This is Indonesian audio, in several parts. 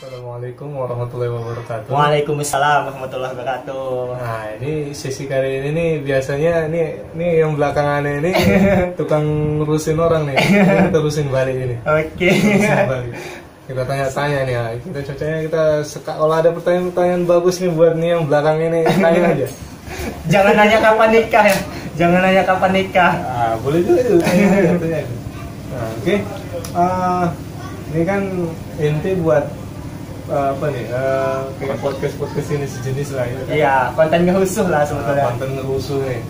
Assalamualaikum warahmatullahi wabarakatuh. Waalaikumsalam warahmatullahi wabarakatuh. Nah, ini sesi kali ini nih biasanya nih yang belakangan ini tukang ngurusin orang nih. Kita terusin balik ini. Oke. Terusin balik. Kita tanya-tanya nih ya. Kita kalau ada pertanyaan-pertanyaan bagus nih buat nih yang belakang ini, tanya aja. Jangan nanya kapan nikah ya. Jangan nanya kapan nikah. Ah, boleh juga itu. Tanya aja. Nah, oke. Ini kan inti buat apa nih? Kayak podcast ini sejenis lah ya. Iya, konten ngehusuh lah sebetulnya. Konten ngerusuh nih.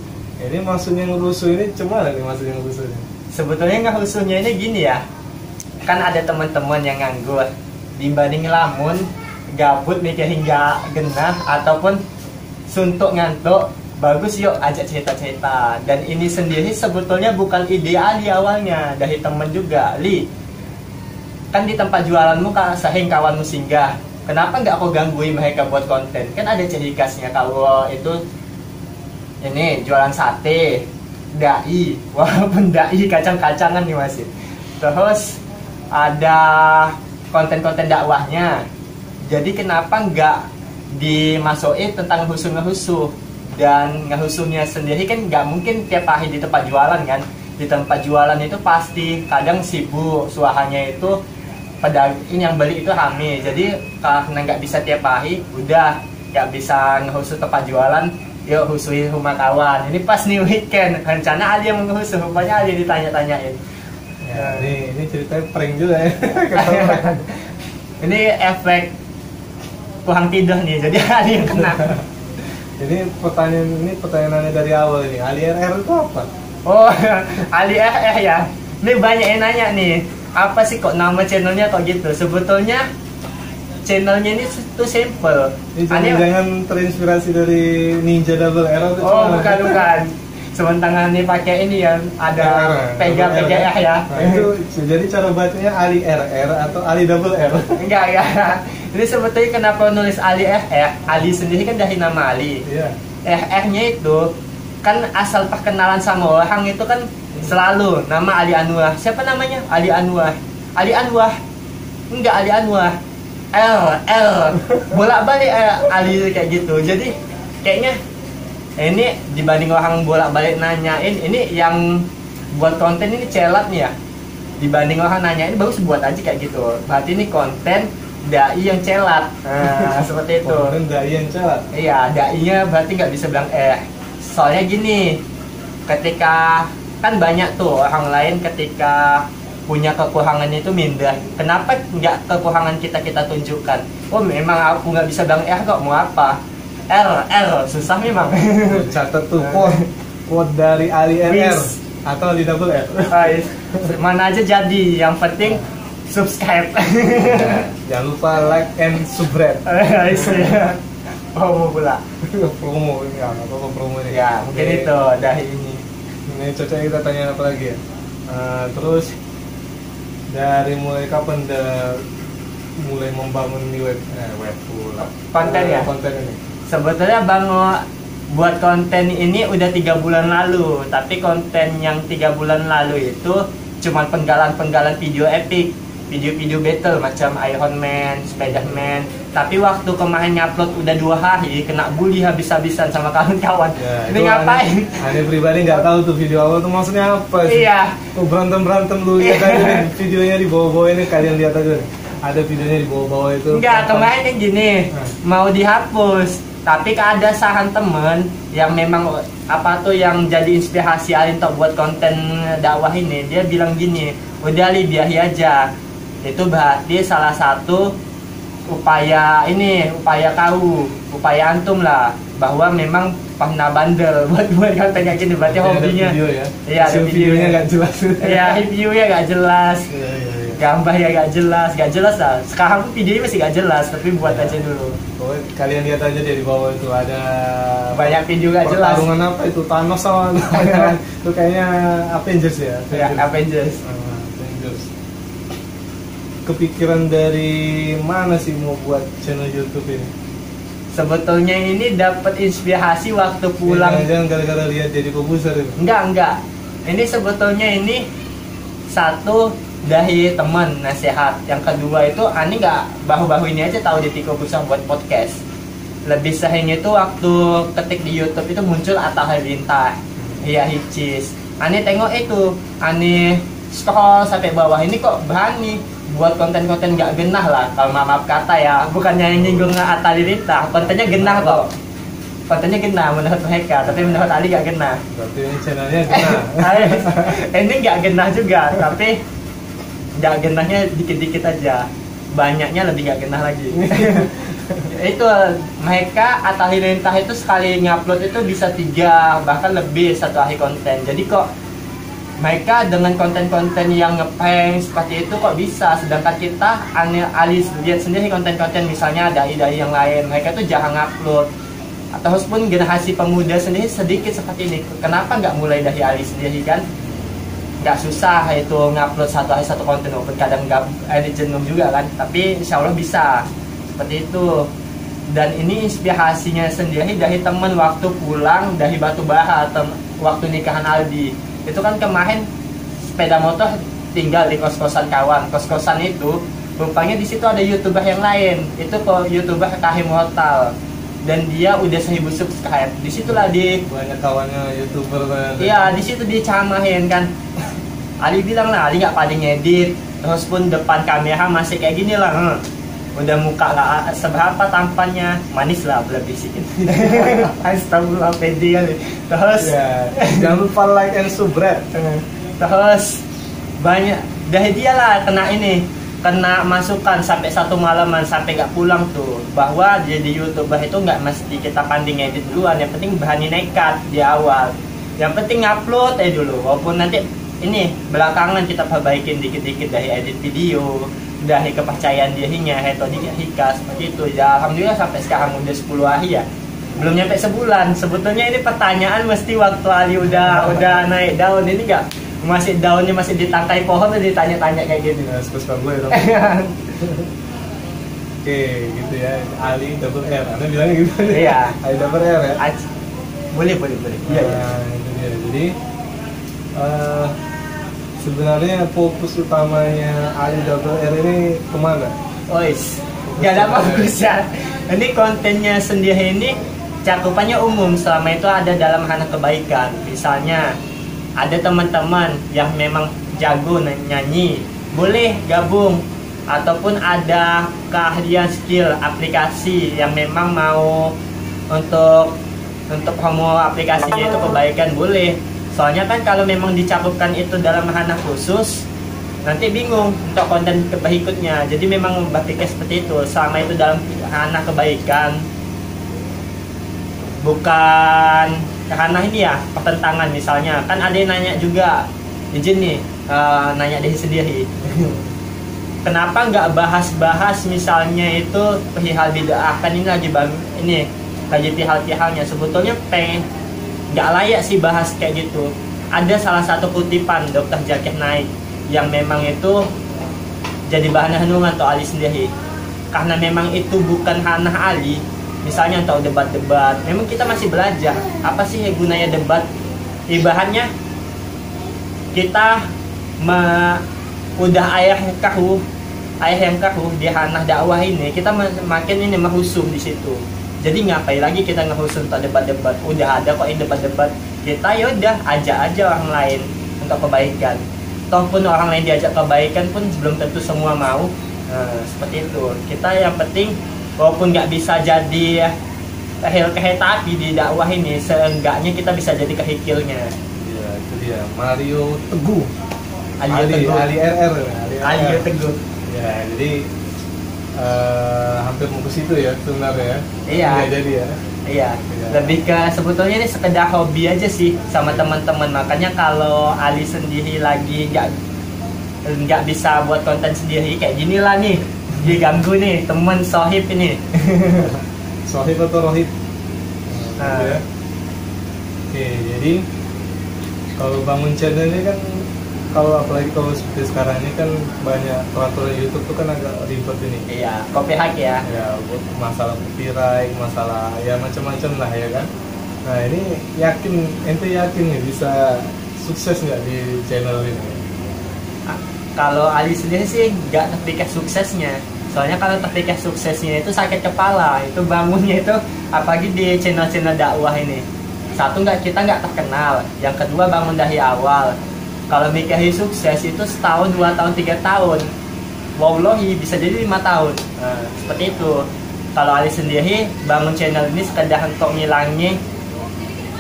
Ini maksudnya ngerusuh ini cuma nih maksudnya ngerusuh ini. Sebetulnya ngehusuhnya ini gini ya. Kan ada teman-teman yang nganggur, dibanding ngelamun, gabut mikir hingga genah ataupun suntuk ngantuk, bagus yuk ajak cerita-cerita. Dan ini sendiri sebetulnya bukan ide Ali awalnya, dari temen juga. Li, kan di tempat jualanmu sahing kawanmu singgah, kenapa nggak aku gangguin mereka buat konten? Kan ada ciri khasnya kalau itu ini jualan sate, dai, walaupun dai kacang-kacangan nih masih. Terus ada konten-konten dakwahnya. Jadi kenapa nggak dimasukin tentang ngehusuh? Dan ngehusuhnya sendiri kan nggak mungkin tiap hari di tempat jualan kan. Di tempat jualan itu pasti kadang sibuk, suahannya itu ini yang beli itu rame. Jadi karena nggak bisa tiap hari, udah nggak bisa ngehusuh tempat jualan, yuk husuhin rumah kawan. Ini pas nih weekend, rencana Ali yang ngehusuh, rupanya Ali ditanya-tanyain. Ya, ini ceritanya prank juga ya. Ini efek kurang tidur nih, jadi Ali yang kena. Ini pertanyaannya dari awal ini. Ali RR itu apa? Oh, Ali RR ya. Ini banyak yang nanya nih, apa sih kok nama channelnya kok gitu? Sebetulnya channelnya ini tuh simple. Ini jangan terinspirasi dari Ninja Double R. Oh, bukan. Sementara nih pakai ini yang ada pegang ya. Nah, itu jadi cara bacanya Ali RR atau Ali Double R? Enggak. Ini sebetulnya kenapa nulis Ali RR? Ali sendiri kan dari nama Ali. Iya. RR-nya itu kan asal perkenalan sama orang itu kan selalu nama Ali Anwar. Siapa namanya? Ali Anwar. Ali Anwar. Enggak Ali Anwar. L. Bolak-balik Ali kayak gitu. Jadi kayaknya ini dibanding orang bolak-balik nanyain, ini yang buat konten ini celat nih ya. Dibanding orang nanyain, bagus buat aja kayak gitu. Berarti ini konten dai yang celat. Nah, seperti itu. Konten dai yang celat. Iya, dai-nya berarti nggak bisa bilang soalnya gini, ketika kan banyak tuh orang lain ketika punya kekurangannya itu minder. Kenapa nggak kekurangan kita tunjukkan? Oh memang aku nggak bisa bilang kok mau apa? R susah memang. Catat tuh quote dari Ali RR atau Ali Double R. Mana aja jadi, yang penting subscribe. Jangan lupa like and subscribe. Promo pula. Promo ini apa promo ini? Ya mungkin itu dari ini. Ini cocok kita tanya apa lagi ya? Terus dari mulai kapan mulai membangun di web pula konten ya? Konten ini. Sebetulnya buat konten ini udah 3 bulan lalu, tapi konten yang 3 bulan lalu itu cuma penggalan video epic, video battle macam Iron Man, Spider-Man. Tapi waktu kemarin upload udah 2 hari, kena bully habis-habisan sama kawan-kawan. Ya, ini ngapain? Aneh pribadi nggak tahu tuh video awal tuh maksudnya apa sih? Iya. Tuh berantem lu lihat aja nih, videonya di bawah-bawah ini, kalian lihat aja nih. Ada videonya di bawah-bawah itu. Enggak, kemarin yang gini, mau dihapus. Tapi ada saran temen yang memang apa tuh yang jadi inspirasi Ali untuk buat konten dakwah ini. Dia bilang gini, udah Li biarin aja. Itu berarti salah satu upaya antum lah, bahwa memang pernah bandel buat konten kayak gini. Berarti hobinya. Video ya. Iya, ada videonya nggak jelas. Iya, reviewnya nggak jelas. Gambarnya gak jelas lah. Sekarang videonya masih gak jelas, tapi buat aja dulu. Kalian lihat aja deh di bawah itu ada banyak video gak jelas. Pertarungan apa itu? Thanos sama itu kayaknya Avengers ya? Avengers. Kepikiran dari mana sih mau buat channel YouTube ini? Sebetulnya ini dapat inspirasi waktu pulang. Jangan gara-gara lihat jadi komposer itu. Enggak. Ini sebetulnya ini satu dari teman nasihat. Yang kedua itu ani nggak bahu-bahu ini aja tahu di Tiko Pusang buat podcast. Lebih sering itu waktu ketik di YouTube itu muncul Atta Halilintar, Ria Ricis. Ani tengok itu, ani scroll sampai bawah, ini kok berani buat konten-konten nggak genah lah, kalau maaf kata ya, bukannya yang nyinggung Atta Halilintar, kontennya genah kok. Kontennya genah menurut mereka, tapi menurut Ali nggak genah. Berarti ini channelnya genah. Ini nggak genah juga, tapi nggak genahnya dikit-dikit aja, banyaknya lebih nggak genah lagi. Itu mereka Atta Halilintar itu sekali ngupload itu bisa 3 bahkan lebih satu hari konten. Jadi kok mereka dengan konten-konten yang ngeprank seperti itu kok bisa, sedangkan kita Ali lihat sendiri konten-konten misalnya dai-dai yang lain, mereka tuh jarang ngupload. Ataupun generasi pemuda sendiri sedikit seperti ini. Kenapa nggak mulai dari Ali sendiri kan? Nggak susah itu ngupload satu hari satu konten, walaupun kadang nggak ada jenuh juga kan, tapi insya Allah bisa seperti itu. Dan ini inspirasinya sendiri dari temen waktu pulang dari Batubara atau waktu nikahan Aldi. Itu kan kemarin sepeda motor tinggal di kos-kosan kawan. Kos-kosan itu rupanya di situ ada YouTuber yang lain. Itu kok YouTuber Kahim Hotel. Dan dia udah 1000 subscribe. Disitulah di banyak kawannya YouTuber kan. Iya, di situ dicamahin kan. Ali bilang lah, Ali nggak paling ngedit. Terus pun depan kamera masih kayak gini lah. Udah muka nggak seberapa tampannya, manis lah lebih sedikit. Astagfirullah pede kali. Terus ya, jangan lupa like and subscribe. Terus banyak dari dia lah kena masukan sampai satu malaman sampai nggak pulang tuh, bahwa jadi YouTuber itu nggak mesti kita panding edit duluan, yang penting berani nekat di awal, yang penting upload dulu, walaupun nanti ini belakangan kita perbaikin dikit-dikit dari edit video, dari kepercayaan dirinya, metodika seperti itu. Ya alhamdulillah sampai sekarang udah 10 hari ya, belum nyampe sebulan. Sebetulnya ini pertanyaan mesti waktu Ali udah naik daun, ini enggak masih daunnya masih ditangkai pohon, udah ditanya-tanya kayak gitu. Ya, suka gue dong. Oke, gitu ya. Ali double R. Anda bilangnya gitu. Iya. Ali double R ya. Boleh. Iya. Itu dia. Jadi sebenarnya fokus utamanya Ali double R ini kemana? Ois, gak ada fokus ya. Ini kontennya sendiri ini cakupannya umum, selama itu ada dalam ranah kebaikan. Misalnya ada teman-teman yang memang jago nyanyi, boleh gabung. Ataupun ada keahlian skill aplikasi yang memang mau untuk promo aplikasinya itu kebaikan, boleh. Soalnya kan kalau memang dicakupkan itu dalam ranah khusus, nanti bingung untuk konten berikutnya. Jadi memang berpikir seperti itu, selama itu dalam ranah kebaikan, bukan ranah ini ya pertentangan. Misalnya kan ada yang nanya juga, izin nih nanya diri sendiri. Kenapa nggak bahas-bahas misalnya itu perihal bid'ah, kan ini lagi perihal-pihalnya. Sebetulnya pengen, nggak layak sih bahas kayak gitu. Ada salah satu kutipan Dr. Zakir Naik yang memang itu jadi bahan renungan untuk Ali sendiri, karena memang itu bukan ranah Ali. Misalnya untuk debat-debat, memang kita masih belajar apa sih gunanya debat. Ibaratnya kita udah ayah yang karuh di ranah dakwah ini, kita makin ini merusum di situ. Jadi ngapain lagi kita ngerusum untuk debat-debat? Udah ada kok ini debat-debat. Kita yaudah ajak aja orang lain untuk kebaikan. Toh pun orang lain diajak kebaikan pun belum tentu semua mau. Nah, seperti itu. Kita yang penting walaupun nggak bisa jadi kehil tapi di dakwah ini, seenggaknya kita bisa jadi kehikilnya. Iya, itu dia. Mario Teguh. Ali Teguh. Ya, jadi hampir mau ke situ ya sebenarnya. Iya. Jadi ya. Iya. Lebih ke sebetulnya ini sekedar hobi aja sih sama teman-teman. Makanya kalau Ali sendiri lagi nggak bisa buat konten sendiri kayak gini lah nih, diganggu nih temen sohib ini. Sohib atau rohib? Ya. Oke, jadi kalau bangun channel ini kan, apalagi kalau seperti sekarang ini kan banyak peraturan YouTube tuh kan agak ribet ini. Iya, copyright ya. Ya, masalah copyright, masalah ya macam-macam lah ya kan. Nah ini ente yakin nih bisa sukses nggak di channel ini? Kalau Ali sendiri sih nggak terpikir suksesnya. Soalnya kalau terpikir suksesnya itu sakit kepala. Itu bangunnya itu apalagi di channel-channel dakwah ini. Satu kita nggak terkenal. Yang kedua bangun dari awal. Kalau mikirin sukses itu setahun, 2 tahun, 3 tahun. Wallahi bisa jadi 5 tahun. Nah, seperti itu. Kalau Ali sendiri bangun channel ini sekedar untuk ngilangin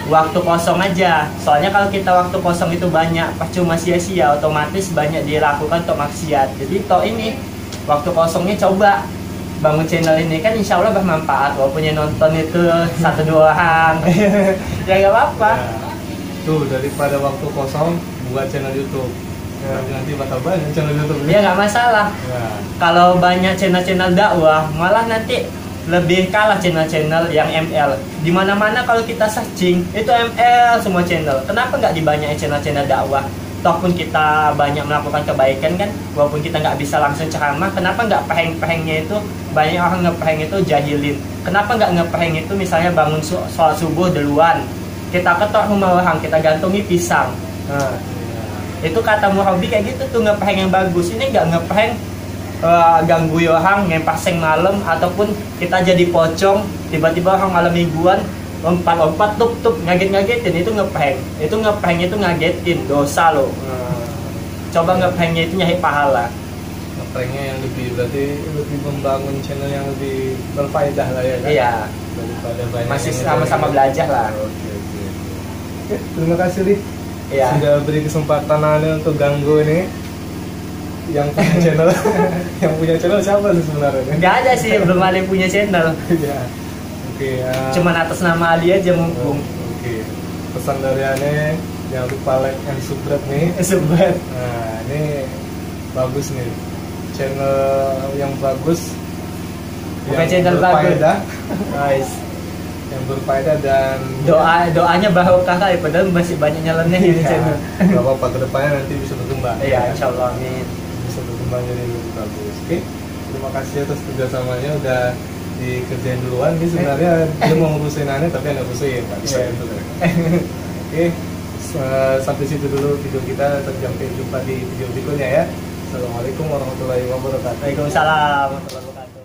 waktu kosong aja. Soalnya kalau kita waktu kosong itu banyak, percuma sia-sia, otomatis banyak dilakukan untuk maksiat. Jadi toh ini waktu kosongnya coba bangun channel ini kan insya Allah bermanfaat. Walaupun yang nonton itu 1-2 orang, ya nggak apa-apa. Ya, tuh daripada waktu kosong buat channel YouTube. Nanti bakal banyak channel YouTube. Ya nggak masalah. Ya. Kalau banyak channel-channel dakwah, malah nanti lebih kalah channel-channel yang ML. Dimana-mana kalau kita searching itu ML semua channel. Kenapa nggak dibanyakin channel-channel dakwah? Toh pun kita banyak melakukan kebaikan kan, walaupun kita nggak bisa langsung ceramah. Kenapa nggak peheng-pehengnya itu banyak orang ngepeheng itu jahilin? Kenapa nggak ngepeheng itu misalnya bangun sholat subuh duluan, kita ketok rumah orang, kita gantungi pisang. Nah, itu kata Murabi kayak gitu tuh ngepeheng yang bagus. Ini nggak ngepeheng ganggu orang ngempaseng malam, ataupun kita jadi pocong tiba-tiba orang malam mingguan lompat-lompat tup ngagetin. Itu ngepeheng itu ngagetin, dosa loh. Coba ngepehengnya itu nyari pahala. Ngepehengnya yang berarti lebih membangun channel yang lebih berfaedah lah ya kan? Iya, daripada banyak masih yang sama-sama belajar lah. Oke, terima kasih Ri. Iya. Sudah beri kesempatan Ane untuk ganggu ini yang punya channel. Yang punya channel siapa sih sebenarnya? Nggak ada sih, belum ada yang punya channel. Iya. Oke. Cuman atas nama Ali aja mumpung. Oke. Pesan dari Ane, jangan lupa like and subscribe nih. Subscribe. Nah, ini bagus nih. Channel yang bagus. Bukan channel bagus. Nice. Yang berfaedah dan Doanya barokah kali, padahal masih banyak nyeleneh ini channel. Gak apa-apa, kedepannya nanti bisa berkembang. Iya, insyaallah, amin. Bisa berkembang jadi lebih bagus. Oke, terima kasih atas kerjasamanya, udah dikerjain duluan. Ini sebenarnya dia mau ngurusin Ane tapi Ane ngurusin, nggak bisa itu. Oke, sampai situ dulu video kita. Sampai jumpa di video berikutnya ya. Assalamualaikum warahmatullahi wabarakatuh. Waalaikumsalam warahmatullahi wabarakatuh.